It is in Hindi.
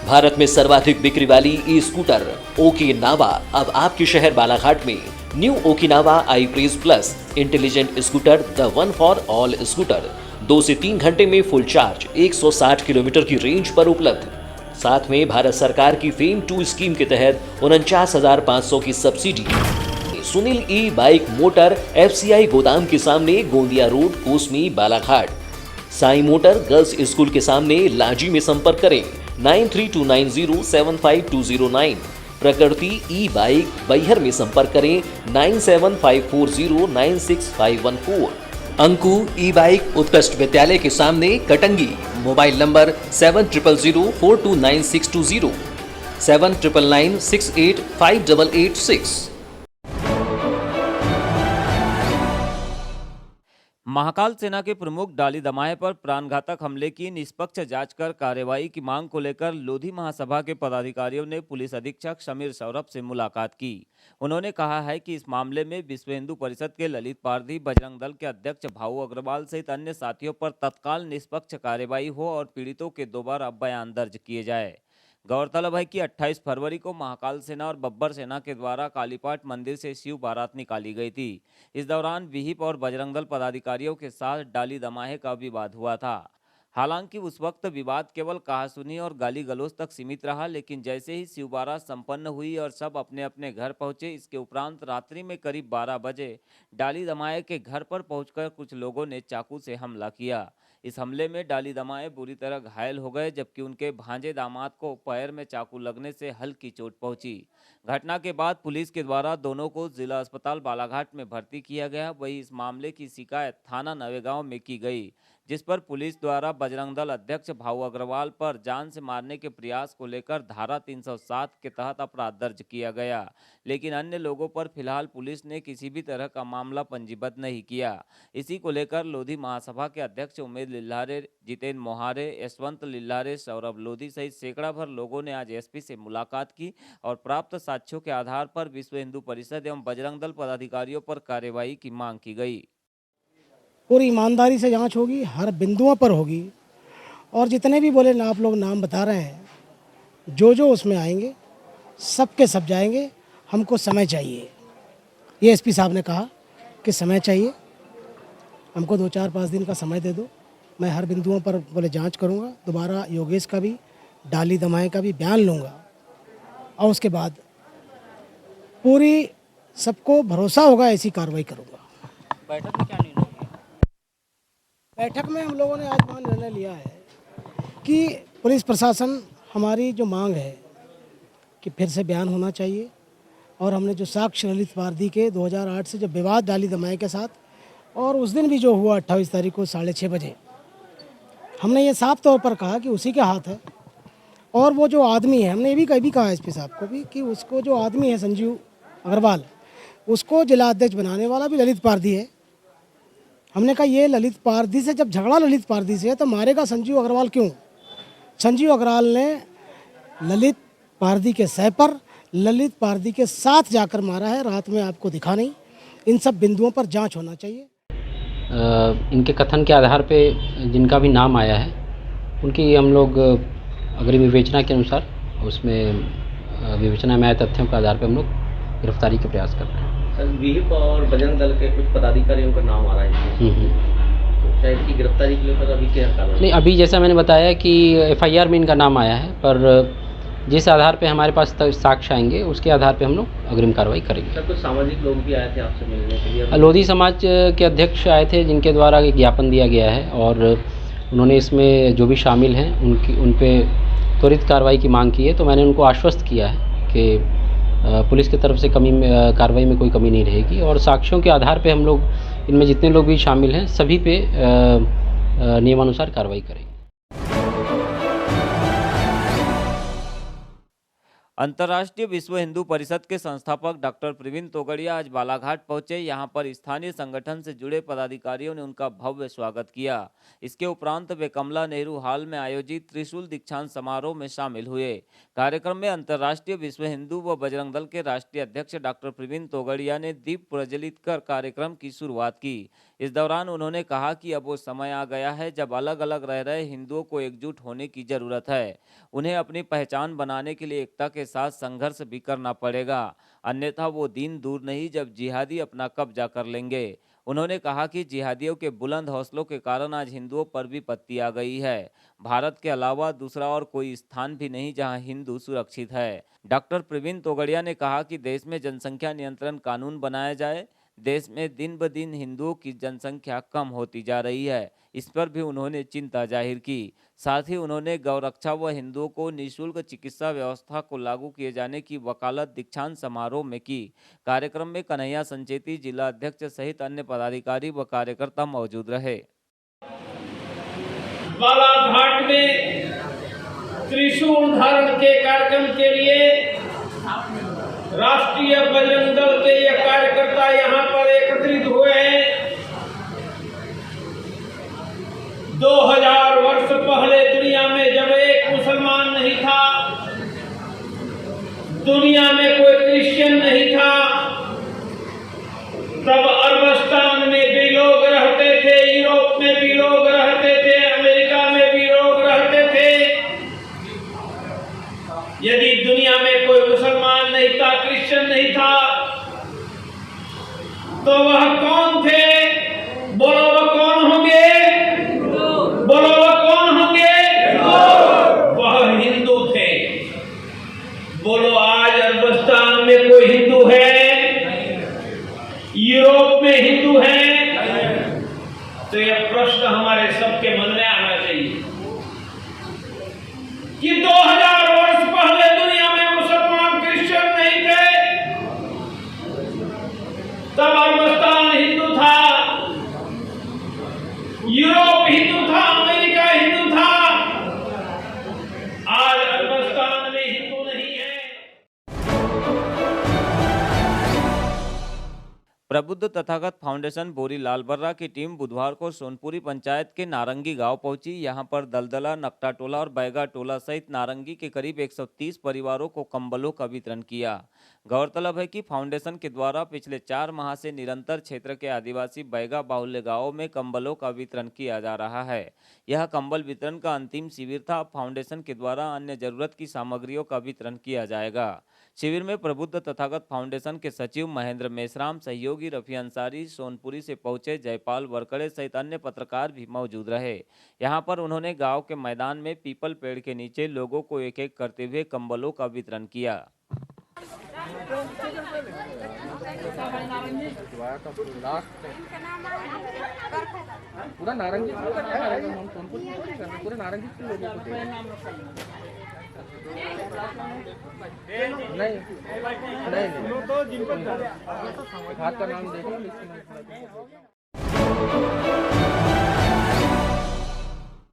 भारत में सर्वाधिक बिक्री वाली ई स्कूटर ओकिनावा अब आपके शहर बालाघाट में। New Okinawa I praise plus intelligent scooter, the one for all scooter 2 से 3 घंटे में फुल चार्ज 160 किलोमीटर की रेंज पर उपलब्ध। साथ में भारत सरकार की फेम 2 स्कीम के तहत 49,500 की सब्सिडी। सुनील ई बाइक मोटर FCI गोदाम के सामने, Gondia road, Kosmi, Balaghat. Sai motor girls school के सामने, लाजी में संपर्क करें 9329075209। प्रकृति ई बाइक बैहर में संपर्क करें 9754096514। अंकु ई बाइक उत्कृष्ट विद्यालय के सामने, कटंगी। Mobile number 7000429620, 7999685886। महाकाल सेना के प्रमुख डाली दमाहे पर प्राणघातक हमले की निष्पक्ष जांच कर कार्रवाई की मांग को लेकर लोधी महासभा के पदाधिकारियों ने पुलिस अधीक्षक समीर सौरभ से मुलाकात की। उन्होंने कहा है कि इस मामले में विश्व हिंदू परिषद के ललित पारधी, बजरंग दल के अध्यक्ष भाऊ अग्रवाल सहित अन्य साथियों पर तत्काल निष्पक्ष कार्रवाई हो और पीड़ितों के दोबारा बयान दर्ज किए जाए। गौरतलब है कि 28 फरवरी को महाकाल सेना और बब्बर सेना के द्वारा कालीपाट मंदिर से शिव बारात निकाली गई थी। इस दौरान विहिप और बजरंग दल पदाधिकारियों के साथ डाली दमाहे का विवाद हुआ था। हालांकि उस वक्त विवाद केवल कहासुनी और गाली गलौज तक सीमित रहा, लेकिन जैसे ही शिव बारात संपन्न हुई और सब अपने अपने घर पहुंचे, इसके उपरांत रात्रि में करीब 12 बजे डाली दमाहे के घर पर पहुंचकर कुछ लोगों ने चाकू से हमला किया। इस हमले में डाली दमाहे बुरी तरह घायल हो गए, जबकि उनके भांजे दामाद को पैर में चाकू लगने से हल्की चोट पहुंची। घटना के बाद पुलिस के द्वारा दोनों को जिला अस्पताल बालाघाट में भर्ती किया गया। वहीं इस मामले की शिकायत थाना नवेगांव में की गई, जिस पर पुलिस द्वारा बजरंग दल अध्यक्ष भाऊ अग्रवाल पर जान से मारने के प्रयास को लेकर धारा 307 के तहत अपराध दर्ज किया गया। लेकिन अन्य लोगों पर फिलहाल पुलिस ने किसी भी तरह का मामला पंजीबद्ध नहीं किया। इसी को लेकर लोधी महासभा के अध्यक्ष उमेद लिल्लारे, जितेंद्र मोहारे, यशवंत लिल्लारे, सौरभ लोधी सहित सैकड़ा भर लोगों ने आज SP से मुलाकात की और प्राप्त साक्ष्यों के आधार पर विश्व हिंदू परिषद एवं बजरंग दल पदाधिकारियों पर कार्रवाई की मांग की गई। पूरी ईमानदारी से जांच होगी, हर बिंदुओं पर होगी, और जितने भी बोले ना आप लोग नाम बता रहे हैं, जो उसमें आएंगे सब के सब जाएंगे। हमको समय चाहिए, ये SP साहब ने कहा कि समय चाहिए, हमको 2-4-5 दिन का समय दे दो। मैं हर बिंदुओं पर बोले जांच करूंगा, दोबारा योगेश का भी, डाली दमाहे का भी बयान लूँगा और उसके बाद पूरी सबको भरोसा होगा ऐसी कार्रवाई करूँगा। बैठक में क्या निर्णय हुआ? बैठक में हम लोगों ने आज निर्णय लिया है कि पुलिस प्रशासन, हमारी जो मांग है कि फिर से बयान होना चाहिए, और हमने जो साक्ष्य ललित पारधी के 2008 से जो विवाद डाली दमाहे के साथ, और उस दिन भी जो हुआ 28 तारीख को 6:30 बजे, हमने ये साफ तौर पर कहा कि उसी के हाथ है। और वो जो आदमी है, हमने ये भी कहा SP साहब को भी कि उसको जो आदमी है संजीव अग्रवाल, उसको जिला अध्यक्ष बनाने वाला भी ललित पारधी है। हमने कहा ये ललित पारधी से जब झगड़ा ललित पारधी से है तो मारेगा संजीव अग्रवाल क्यों? संजीव अग्रवाल ने ललित पारधी के सह पर ललित पारधी के साथ जाकर मारा है, रात में आपको दिखा नहीं। इन सब बिंदुओं पर जांच होना चाहिए। इनके कथन के आधार पे जिनका भी नाम आया है, उनकी हम लोग अग्रिम विवेचना के अनुसार उसमें विवेचना में आए तथ्यों के आधार पे हम लोग गिरफ्तारी के प्रयास कर रहे हैं। सर, विहिप और बजरंग दल के कुछ पदाधिकारियों का नाम आ रहा है, तो क्या इनकी गिरफ्तारी के लिए अभी क्या कार्रवाई? नहीं, अभी जैसा मैंने बताया कि FIR में इनका नाम आया है, पर जिस आधार पे हमारे पास साक्ष्य आएंगे उसके आधार पे हम लोग अग्रिम कार्रवाई करेंगे। सर, कुछ सामाजिक लोग भी आए थे आपसे मिलने के लिए? लोधी समाज के अध्यक्ष आए थे, जिनके द्वारा एक ज्ञापन दिया गया है, और उन्होंने इसमें जो भी शामिल हैं उन पे त्वरित कार्रवाई की मांग की है। तो मैंने उनको आश्वस्त किया है कि पुलिस की तरफ से कार्रवाई में कोई कमी नहीं रहेगी, और साक्ष्यों के आधार पे हम लोग इनमें जितने लोग भी शामिल हैं सभी पे नियमानुसार कार्रवाई करेंगे। अंतर्राष्ट्रीय विश्व हिंदू परिषद के संस्थापक डॉक्टर प्रवीण तोगड़िया आज बालाघाट पहुंचे। यहां पर स्थानीय संगठन से जुड़े पदाधिकारियों ने उनका भव्य स्वागत किया। इसके उपरांत वे कमला नेहरू हॉल में आयोजित त्रिशूल दीक्षांत समारोह में शामिल हुए। कार्यक्रम में अंतर्राष्ट्रीय विश्व हिंदू व बजरंग दल के राष्ट्रीय अध्यक्ष डॉक्टर प्रवीण तोगड़िया ने दीप प्रज्वलित कर कार्यक्रम की शुरुआत की। इस दौरान उन्होंने कहा कि अब वो समय आ गया है जब अलग अलग रह रहे हिंदुओं को एकजुट होने की जरूरत है। उन्हें अपनी पहचान बनाने के लिए एकता के साथ संघर्ष भी करना पड़ेगा, अन्यथा वो दिन दूर नहीं जब जिहादी अपना कब्जा कर लेंगे। उन्होंने कहा कि जिहादियों के बुलंद हौसलों के कारण आज हिंदुओं पर भी पत्ती आ गई है। भारत के अलावा दूसरा और कोई स्थान भी नहीं जहां हिंदू सुरक्षित है। डॉक्टर प्रवीण तोगड़िया ने कहा कि देश में जनसंख्या नियंत्रण कानून बनाया जाए। देश में दिन ब दिन हिंदुओं की जनसंख्या कम होती जा रही है, इस पर भी उन्होंने चिंता जाहिर की। साथ ही उन्होंने गौरक्षा व हिंदुओं को निःशुल्क चिकित्सा व्यवस्था को लागू किए जाने की वकालत दीक्षांत समारोह में की। कार्यक्रम में कन्हैया संचेती जिला अध्यक्ष सहित अन्य पदाधिकारी व कार्यकर्ता मौजूद रहे। बालाघाट में त्रिशूल धारण के कार्यक्रम के लिए राष्ट्रीय बजरंग दल के ये कार्यकर्ता यहाँ पर एकत्रित हुए हैं। 2000 वर्ष पहले दुनिया में जब एक मुसलमान नहीं था, दुनिया में कोई क्रिश्चियन नहीं था, तब अरबस्तान में भी लोग रहते थे, यूरोप में भी लोग रहते थे, अमेरिका में भी लोग रहते थे। यदि दुनिया में कोई मुसलमान नहीं था, क्रिश्चियन नहीं था, तो वह कौन थे? बोलो वह कौन होंगे? बोलो वह कौन होंगे? वह हिंदू थे। बोलो आज अरबस्तान में कोई हिंदू है? यूरोप में हिंदू है? तो यह प्रश्न हमारे सबके मन में आना चाहिए कि 2000 वर्ष पहले दुनिया में मुसलमान क्रिश्चियन नहीं थे, तब अरबस्तान हिंदू था, यूरोप हिंदू था, अमेरिका हिंदू था। आज अरबस्तान में हिंदू नहीं है। प्रबुद्ध तथागत फाउंडेशन बोरी लाल बर्रा की टीम बुधवार को सोनपुरी पंचायत के नारंगी गांव पहुंची। यहां पर दलदला, नकटा टोला और बैगा टोला सहित नारंगी के करीब 130 परिवारों को कंबलों का वितरण किया। गौरतलब है कि फाउंडेशन के द्वारा पिछले 4 माह से निरंतर क्षेत्र के आदिवासी बैगा बाहुल्य गांवों में कंबलों का वितरण किया जा रहा है। यह कंबल वितरण का अंतिम शिविर था। अब फाउंडेशन के द्वारा अन्य जरूरत की सामग्रियों का वितरण किया जाएगा। शिविर में प्रबुद्ध तथागत फाउंडेशन के सचिव महेंद्र मेश्राम, सहयोगी रफी अंसारी, सोनपुरी से पहुंचे जयपाल वरकड़े सहित अन्य पत्रकार भी मौजूद रहे। यहां पर उन्होंने गांव के मैदान में पीपल पेड़ के नीचे लोगों को एक एक करते हुए कंबलों का वितरण किया। पूरा नारंगी पूरा नारंगी नहीं हाथ का नाम देखो।